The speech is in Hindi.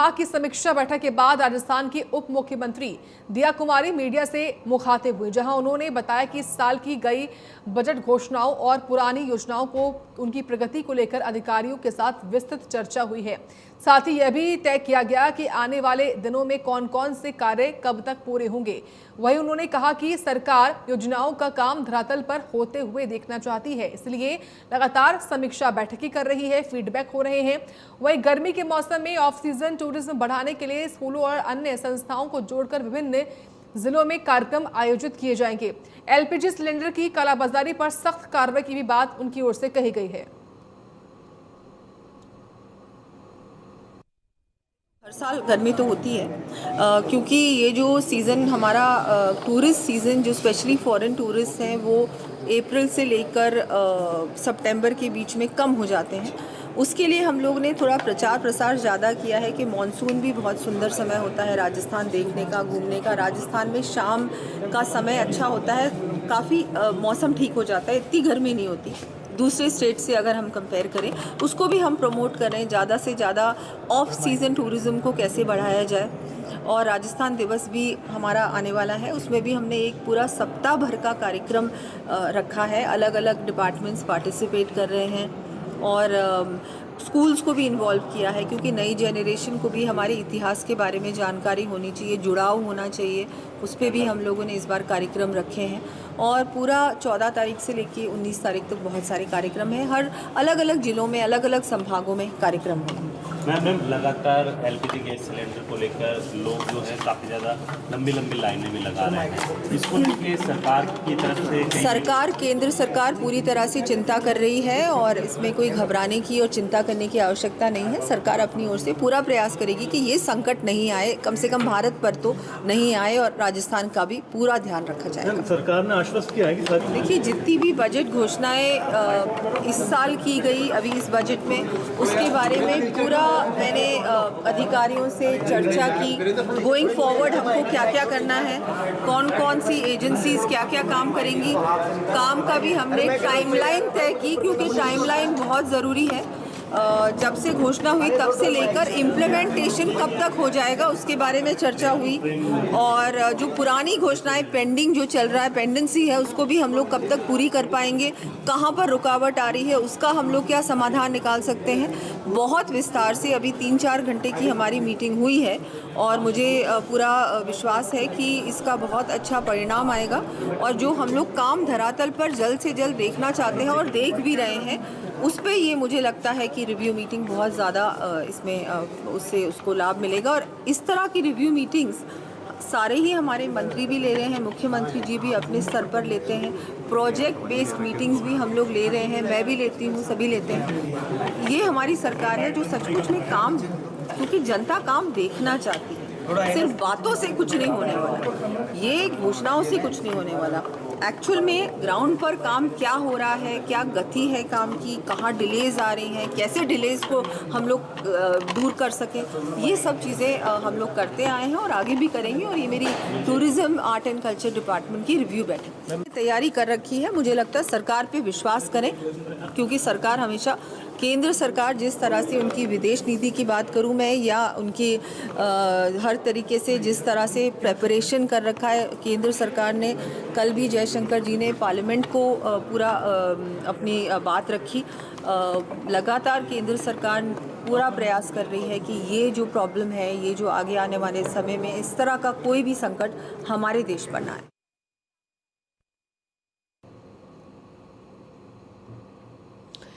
विभाग की समीक्षा बैठक के बाद राजस्थान की उप मुख्यमंत्री दिया कुमारी मीडिया से मुखातिब हुई, जहां उन्होंने बताया कि इस साल की गई बजट घोषणाओं और पुरानी योजनाओं को उनकी प्रगति को लेकर अधिकारियों के साथ विस्तृत चर्चा हुई है। साथ ही यह भी तय किया गया कि आने वाले दिनों में कौन कौन से कार्य कब तक पूरे होंगे। वहीं उन्होंने कहा कि सरकार योजनाओं का काम धरातल पर होते हुए देखना चाहती है, इसलिए लगातार समीक्षा बैठकें कर रही है, फीडबैक हो रहे हैं। वहीं गर्मी के मौसम में ऑफ सीजन टूरिज्म बढ़ाने के लिए स्कूलों और अन्य संस्थाओं को जोड़कर विभिन्न जिलों में कार्यक्रम आयोजित किए जाएंगे। एलपीजी सिलेंडर की कालाबाजारी पर सख्त कार्रवाई की भी बात उनकी ओर से कही गई है। हर साल गर्मी तो होती है क्योंकि ये जो सीज़न हमारा टूरिस्ट सीज़न जो स्पेशली फॉरेन टूरिस्ट हैं वो अप्रैल से लेकर सितंबर के बीच में कम हो जाते हैं। उसके लिए हम लोग ने थोड़ा प्रचार प्रसार ज़्यादा किया है कि मॉनसून भी बहुत सुंदर समय होता है राजस्थान देखने का, घूमने का। राजस्थान में शाम का समय अच्छा होता है, काफ़ी मौसम ठीक हो जाता है, इतनी गर्मी नहीं होती। दूसरे स्टेट से अगर हम कंपेयर करें उसको भी हम प्रमोट करें, ज़्यादा से ज़्यादा ऑफ सीज़न टूरिज़्म को कैसे बढ़ाया जाए। और राजस्थान दिवस भी हमारा आने वाला है, उसमें भी हमने एक पूरा सप्ताह भर का कार्यक्रम रखा है। अलग अलग डिपार्टमेंट्स पार्टिसिपेट कर रहे हैं और स्कूल्स को भी इन्वॉल्व किया है क्योंकि नई जनरेशन को भी हमारे इतिहास के बारे में जानकारी होनी चाहिए, जुड़ाव होना चाहिए। उस पर भी हम लोगों ने इस बार कार्यक्रम रखे हैं और पूरा 14 तारीख से लेकर 19 तारीख तक बहुत सारे कार्यक्रम हैं। हर अलग अलग ज़िलों में, अलग अलग संभागों में कार्यक्रम होंगे। मैम लगातार एलपीजी गैस सिलेंडर को लेकर लोग जो है काफ़ी ज़्यादा लंबी लंबी लाइनें भी लगा रहे हैं। इसको लेकर सरकार की तरफ से केंद्र सरकार पूरी तरह से चिंता कर रही है और इसमें कोई घबराने की और चिंता करने की आवश्यकता नहीं है। सरकार अपनी ओर से पूरा प्रयास करेगी कि ये संकट नहीं आए, कम से कम भारत पर तो नहीं आए, और राजस्थान का भी पूरा ध्यान रखा जाएगा। सरकार ने आश्वस्त किया है कि देखिए, जितनी भी बजट घोषणाएं इस साल की गई अभी इस बजट में, उसके बारे में पूरा मैंने अधिकारियों से चर्चा की। गोइंग फॉरवर्ड हमको क्या क्या करना है, कौन कौन सी एजेंसीज क्या क्या काम करेंगी, काम का भी हमने टाइमलाइन तय की क्योंकि टाइमलाइन बहुत ज़रूरी है। जब से घोषणा हुई तब से लेकर इम्प्लीमेंटेशन कब तक हो जाएगा उसके बारे में चर्चा हुई। और जो पुरानी घोषणाएं पेंडिंग जो चल रहा है, पेंडेंसी है, उसको भी हम लोग कब तक पूरी कर पाएंगे, कहां पर रुकावट आ रही है, उसका हम लोग क्या समाधान निकाल सकते हैं। बहुत विस्तार से अभी 3-4 घंटे की हमारी मीटिंग हुई है और मुझे पूरा विश्वास है कि इसका बहुत अच्छा परिणाम आएगा। और जो हम लोग काम धरातल पर जल्द से जल्द देखना चाहते हैं और देख भी रहे हैं, उस पे ये मुझे लगता है कि रिव्यू मीटिंग बहुत ज़्यादा इसमें उससे उसको लाभ मिलेगा। और इस तरह की रिव्यू मीटिंग्स सारे ही हमारे मंत्री भी ले रहे हैं, मुख्यमंत्री जी भी अपने स्तर पर लेते हैं, प्रोजेक्ट बेस्ड मीटिंग्स भी हम लोग ले रहे हैं, मैं भी लेती हूँ, सभी लेते हैं। ये हमारी सरकार है जो सचमुच में काम, क्योंकि जनता काम देखना चाहती है, सिर्फ बातों से कुछ नहीं होने वाला, ये घोषणाओं से कुछ नहीं होने वाला। एक्चुअल में ग्राउंड पर काम क्या हो रहा है, क्या गति है काम की, कहाँ डिलेज आ रही हैं, कैसे डिलेज को हम लोग दूर कर सकें, ये सब चीज़ें हम लोग करते आए हैं और आगे भी करेंगे। और ये मेरी tourism art and culture department की रिव्यू बैठक तैयारी कर रखी है। मुझे लगता है सरकार पे विश्वास करें क्योंकि सरकार हमेशा, केंद्र सरकार जिस तरह से उनकी विदेश नीति की बात करूं मैं, या उनकी हर तरीके से जिस तरह से प्रेपरेशन कर रखा है केंद्र सरकार ने, कल भी जयशंकर जी ने पार्लियामेंट को पूरा अपनी बात रखी। लगातार केंद्र सरकार पूरा प्रयास कर रही है कि ये जो प्रॉब्लम है, ये जो आगे आने वाले समय में इस तरह का कोई भी संकट हमारे देश पर ना आए।